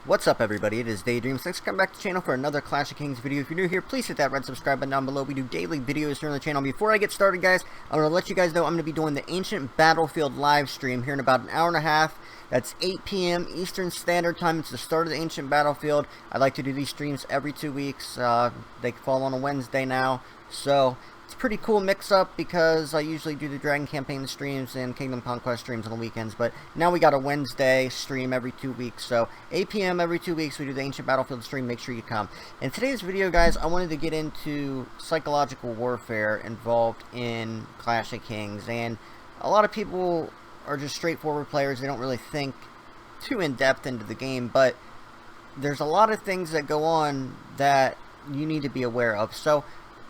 What's up, everybody? It is DaYDreaMz. Thanks for coming back to the channel for another Clash of Kings video. If you're new here, please hit that red subscribe button down below. We do daily videos here on the channel. Before I get started, guys, I want to let you guys know I'm going to be doing the Ancient Battlefield live stream here in about an hour and a half. That's 8 p.m. Eastern Standard Time. It's the start of the Ancient Battlefield. I like to do these streams every 2 weeks. They fall on a Wednesday now, so it's a pretty cool mix-up because I usually do the Dragon Campaign streams and Kingdom Conquest streams on the weekends, but now we got a Wednesday stream every 2 weeks, so 8 p.m. every 2 weeks we do the Ancient Battlefield stream. Make sure you come. In today's video, guys, I wanted to get into psychological warfare involved in Clash of Kings, and a lot of people are just straightforward players. They don't really think too in-depth into the game, but there's a lot of things that go on that you need to be aware of. So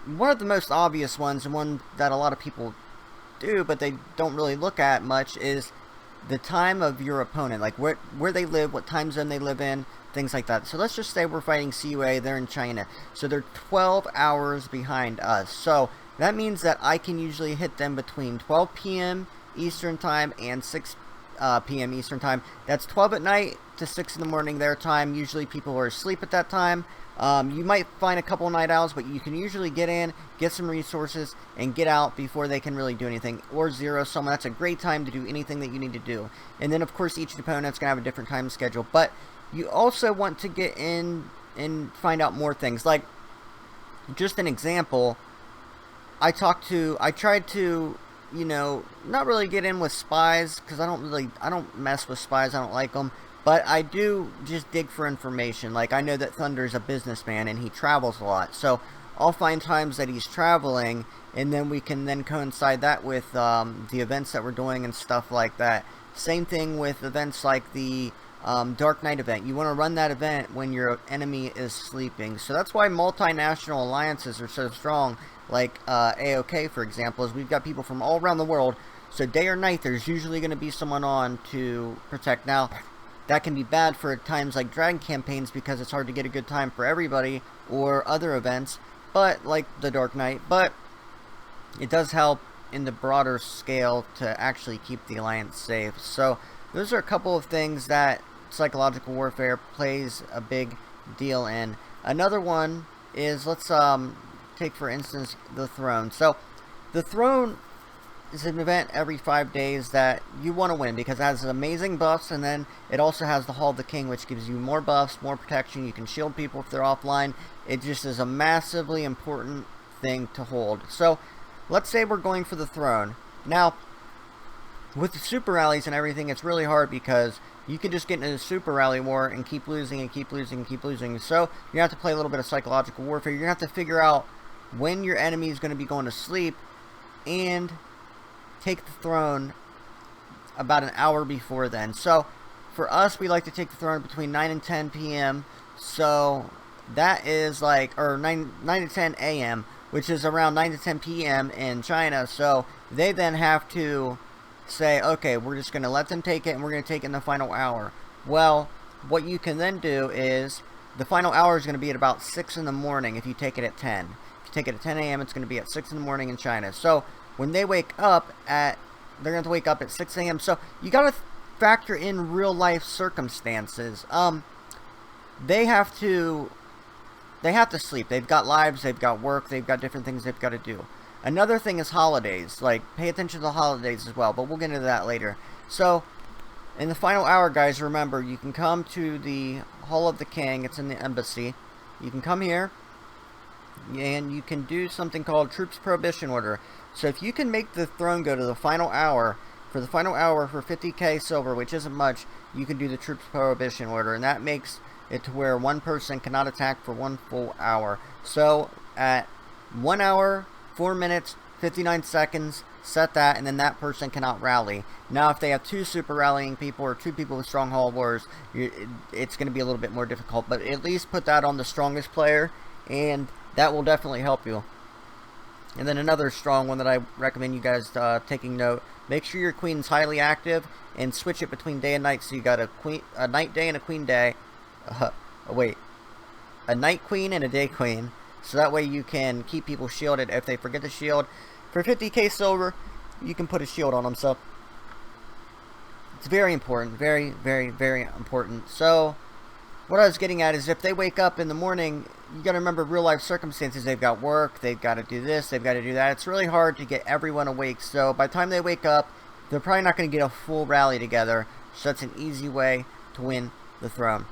one of the most obvious ones, and one that a lot of people do but they don't really look at much, is the time of your opponent, like where they live, what time zone they live in, things like that. So let's just say we're fighting CUA, they're in China, so they're 12 hours behind us. So that means that I can usually hit them between 12 p.m. Eastern Time and 6 p.m. Eastern Time. That's 12 at night to 6 in the morning their time. Usually people are asleep at that time. You might find a couple night owls, but you can usually get in, get some resources, and get out before they can really do anything. Or zero someone. That's a great time to do anything that you need to do. And then, of course, each opponent's going to have a different time schedule. But you also want to get in and find out more things. Like, just an example, I tried to, you know, not really get in with spies, because I don't mess with spies, I don't like them. But I do just dig for information. Like, I know that Thunder's a businessman and he travels a lot. So I'll find times that he's traveling, and then we can then coincide that with the events that we're doing and stuff like that. Same thing with events like the Dark Knight event. You want to run that event when your enemy is sleeping. So that's why multinational alliances are so strong. Like AOK, for example, is we've got people from all around the world. So day or night, there's usually going to be someone on to protect. Now, that can be bad for times like Dragon campaigns because it's hard to get a good time for everybody, or other events, but like the Dark Knight. But it does help in the broader scale to actually keep the Alliance safe. So those are a couple of things that psychological warfare plays a big deal in. Another one is, let's take for instance the Throne. So the Throne is an event every 5 days that you want to win because it has amazing buffs, and then it also has the Hall of the King, which gives you more buffs, more protection. You can shield people if they're offline. It just is a massively important thing to hold. So let's say we're going for the Throne. Now, with the super rallies and everything, it's really hard because you can just get into the super rally war and keep losing and keep losing and keep losing. So you have to play a little bit of psychological warfare. You're going to have to figure out when your enemy is going to be going to sleep and take the Throne about an hour before then. So for us, we like to take the Throne between 9 and 10 p.m. So that is like, or 9 to 10 a.m., which is around 9 to 10 p.m. in China. So they then have to say, okay, we're just going to let them take it, and we're going to take it in the final hour. Well, what you can then do is, the final hour is going to be at about 6 in the morning if you take it at 10. If you take it at 10 a.m., it's going to be at 6 in the morning in China. So when they wake up they're going to have to wake up at 6 a.m. So you got to factor in real life circumstances. They have to sleep. They've got lives, they've got work, they've got different things they've got to do. Another thing is holidays. Like, pay attention to the holidays as well, but we'll get into that later. So in the final hour, guys, remember, you can come to the Hall of the King. It's in the embassy. You can come here, and you can do something called Troops Prohibition Order. So if you can make the Throne go to the final hour, for the final hour for 50k silver, which isn't much, you can do the Troops Prohibition Order, and that makes it to where one person cannot attack for 1 full hour. So at 1 hour, 4 minutes, 59 seconds, set that, and then that person cannot rally. Now, if they have 2 super rallying people or 2 people with stronghold wars, it's going to be a little bit more difficult, but at least put that on the strongest player, and that will definitely help you. And then another strong one that I recommend you guys taking note, make sure your queen's highly active and switch it between day and night. So you got a night day and a queen day. A night queen and a day queen. So that way you can keep people shielded. If they forget to shield, for 50k silver, you can put a shield on them. So it's very important. Very, very, very important. So what I was getting at is if they wake up in the morning, you got to remember real life circumstances. They've got work, they've got to do this, they've got to do that. It's really hard to get everyone awake. So by the time they wake up, they're probably not going to get a full rally together. So that's an easy way to win the throne.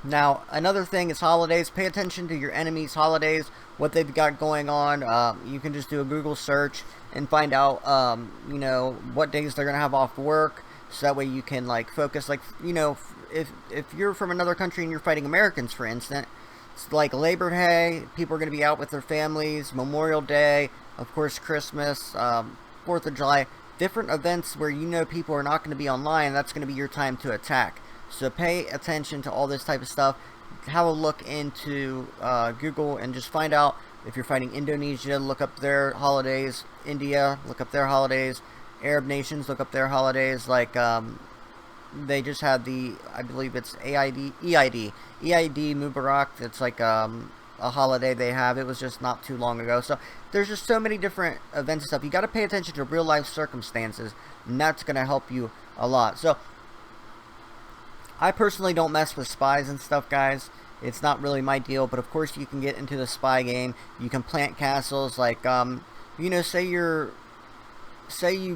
Now, another thing is holidays. Pay attention to your enemies' holidays, what they've got going on. You can just do a Google search and find out, you know, what days they're going to have off work. So that way you can, like, focus. Like, you know, if you're from another country and you're fighting Americans, for instance, it's like Labor Day, people are going to be out with their families, Memorial Day, of course, Christmas, 4th of July. Different events where you know people are not going to be online. That's going to be your time to attack. So pay attention to all this type of stuff. Have a look into Google and just find out if you're fighting Indonesia, look up their holidays. India, look up their holidays. Arab nations, look up their holidays. Like, they just had the, I believe it's EID Mubarak. It's like a holiday they have. It was just not too long ago. So there's just so many different events and stuff. You got to pay attention to real life circumstances, and that's going to help you a lot. So I personally don't mess with spies and stuff, guys. It's not really my deal, but of course you can get into the spy game. You can plant castles, like, you know, say you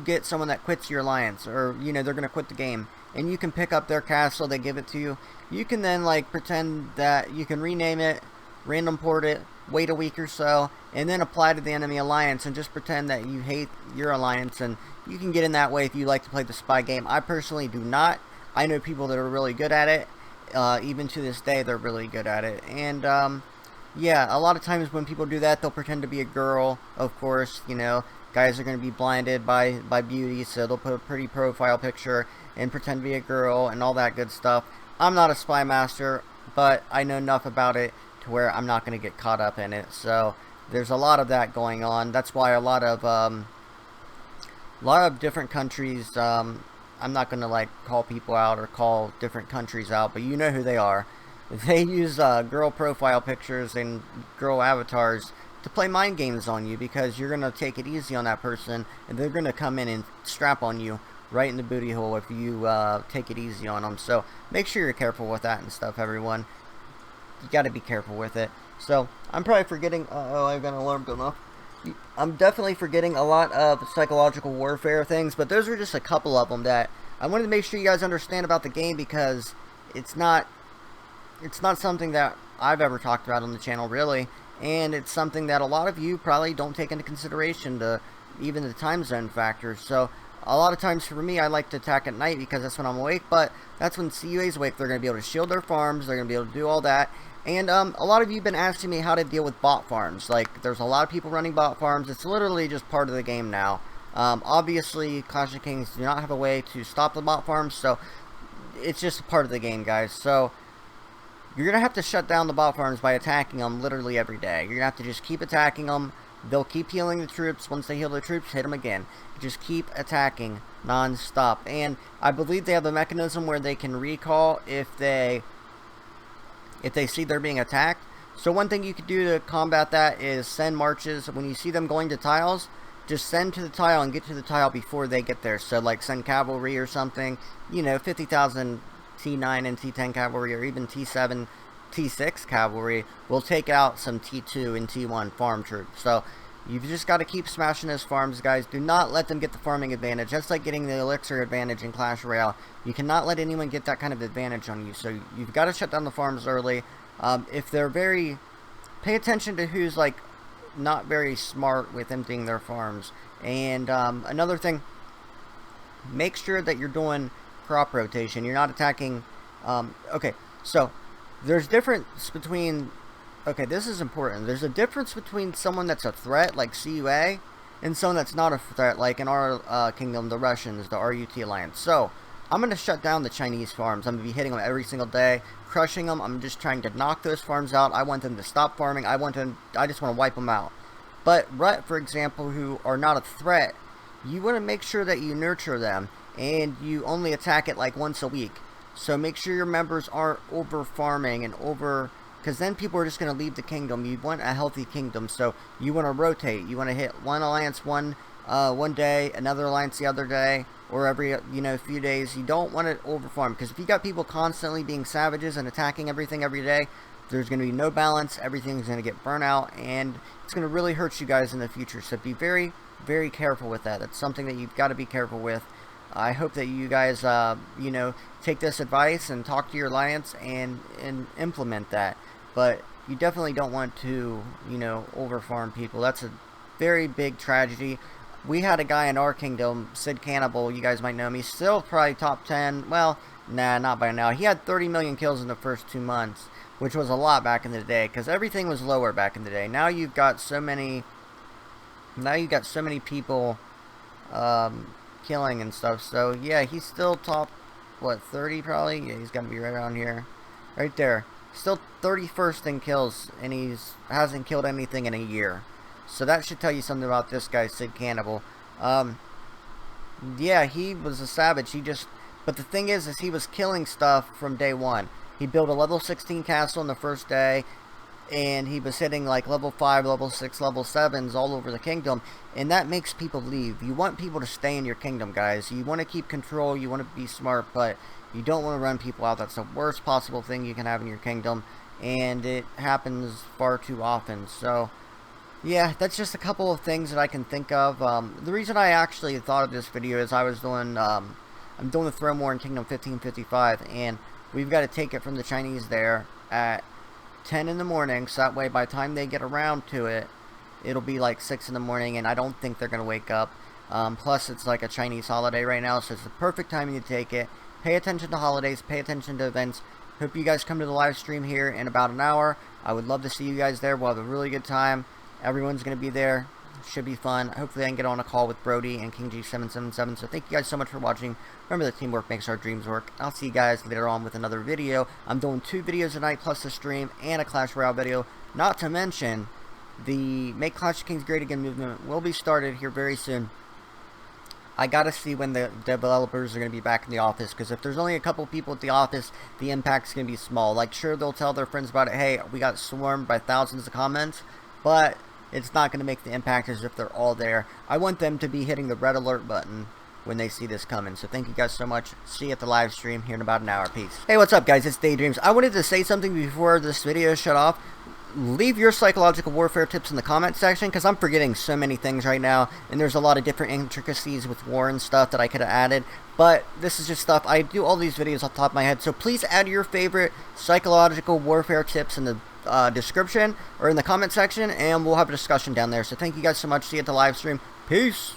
get someone that quits your alliance, or, you know, they're going to quit the game, and you can pick up their castle, they give it to you. You can then, like, pretend that you can rename it, random port it, wait a week or so, and then apply to the enemy alliance, and just pretend that you hate your alliance, and you can get in that way if you like to play the spy game. I personally do not. I know people that are really good at it. Even to this day, they're really good at it. And, yeah, a lot of times when people do that, they'll pretend to be a girl, of course. You know, guys are going to be blinded by beauty, so they'll put a pretty profile picture and pretend to be a girl and all that good stuff. I'm not a spy master, but I know enough about it to where I'm not going to get caught up in it. So there's a lot of that going on. That's why a lot of different countries, I'm not going to, like, call people out or call different countries out, but you know who they are. They use girl profile pictures and girl avatars to play mind games on you, because you're going to take it easy on that person, and they're going to come in and strap on you right in the booty hole if you take it easy on them. So make sure you're careful with that and stuff, everyone. You got to be careful with it. So I'm probably forgetting, I've got an alarm going off. I'm definitely forgetting a lot of psychological warfare things, but those are just a couple of them that I wanted to make sure you guys understand about the game, because it's not something that I've ever talked about on the channel, really, and it's something that a lot of you probably don't take into consideration, to even the time zone factor. So a lot of times for me, I like to attack at night because that's when I'm awake, but that's when CUA's awake. They're going to be able to shield their farms, they're going to be able to do all that. And a lot of you have been asking me how to deal with bot farms. Like, there's a lot of people running bot farms. It's literally just part of the game now. Obviously, Clash of Kings do not have a way to stop the bot farms, so it's just a part of the game, guys. So you're going to have to shut down the bot farms by attacking them literally every day. You're going to have to just keep attacking them. They'll keep healing the troops. Once they heal the troops, hit them again. Just keep attacking non-stop. And I believe they have a mechanism where they can recall if they see they're being attacked. So one thing you could do to combat that is send marches. When you see them going to tiles, just send to the tile and get to the tile before they get there. So, like, send cavalry or something. You know, 50,000 T9 and T10 cavalry, or even T7, T6 cavalry will take out some T2 and T1 farm troops. So you've just got to keep smashing those farms, guys. Do not let them get the farming advantage. That's like getting the elixir advantage in Clash Royale. You cannot let anyone get that kind of advantage on you. So you've got to shut down the farms early. If they're pay attention to who's, like, not very smart with emptying their farms. And another thing, make sure that you're doing crop rotation. You're not attacking. Okay, so there's difference between, okay, this is important. There's a difference between someone that's a threat, like CUA, and someone that's not a threat, like in our kingdom, the Russians, the RUT Alliance. So I'm going to shut down the Chinese farms. I'm going to be hitting them every single day, crushing them. I'm just trying to knock those farms out. I want them to stop farming. I just want to wipe them out. But RUT, for example, who are not a threat, you want to make sure that you nurture them, and you only attack it like once a week. So make sure your members aren't over farming and over, because then people are just going to leave the kingdom. You want a healthy kingdom, so you want to rotate. You want to hit one alliance one day, another alliance the other day, or every, you know, few days. You don't want to overfarm, because if you got people constantly being savages and attacking everything every day, there's going to be no balance, everything's going to get burnt out, and it's going to really hurt you guys in the future. So be very, very careful with that. That's something that you've got to be careful with. I hope that you guys, you know, take this advice and talk to your alliance and implement that. But you definitely don't want to, you know, overfarm people. That's a very big tragedy. We had a guy in our kingdom, Cannibal, you guys might know him. He's still probably top 10. Well, nah, not by now. He had 30 million kills in the first 2 months, which was a lot back in the day, because everything was lower back in the day. Now you've got so many people killing and stuff. So yeah, he's still top, what, 30 probably? Yeah, he's got to be right around here, right there. Still 31st in kills, and hasn't killed anything in a year. So that should tell you something about this guy, Cannibal. Yeah, he was a savage. But the thing is he was killing stuff from day one. He built a level 16 castle in the first day, and he was hitting like level 5, level 6, level 7s all over the kingdom, and that makes people leave. You want people to stay in your kingdom, guys. You want to keep control, you want to be smart, but you don't want to run people out. That's the worst possible thing you can have in your kingdom, and it happens far too often. So yeah, that's just a couple of things that I can think of. The reason I actually thought of this video is I was doing, I'm doing the Throne War in Kingdom 1555, and we've got to take it from the Chinese there at 10 in the morning, so that way by the time they get around to it, it'll be like 6 in the morning, and I don't think they're going to wake up. Plus, it's like a Chinese holiday right now, so it's the perfect time to take it. Pay attention to holidays, pay attention to events. Hope you guys come to the live stream here in about an hour. I would love to see you guys there. We'll have a really good time. Everyone's going to be there. Should be fun. Hopefully I can get on a call with Brody and King G777. So thank you guys so much for watching. Remember that teamwork makes our dreams work. I'll see you guys later on with another video. I'm doing 2 videos tonight plus a stream and a Clash Royale video. Not to mention, the Make Clash of Kings Great Again movement will be started here very soon. I gotta see when the developers are going to be back in the office, because if there's only a couple people at the office, the impact's going to be small. Like, sure, they'll tell their friends about it. Hey, we got swarmed by thousands of comments, but it's not going to make the impact as if they're all there. I want them to be hitting the red alert button when they see this coming. So thank you guys so much. See you at the live stream here in about an hour. Peace. Hey, what's up, guys? It's DaYDreaMz. I wanted to say something before this video shut off. Leave your psychological warfare tips in the comment section, because I'm forgetting so many things right now, and there's a lot of different intricacies with war and stuff that I could have added, but this is just stuff. I do all these videos off the top of my head, so please add your favorite psychological warfare tips in the description or in the comment section, and we'll have a discussion down there. So thank you guys so much. See you at the live stream. Peace.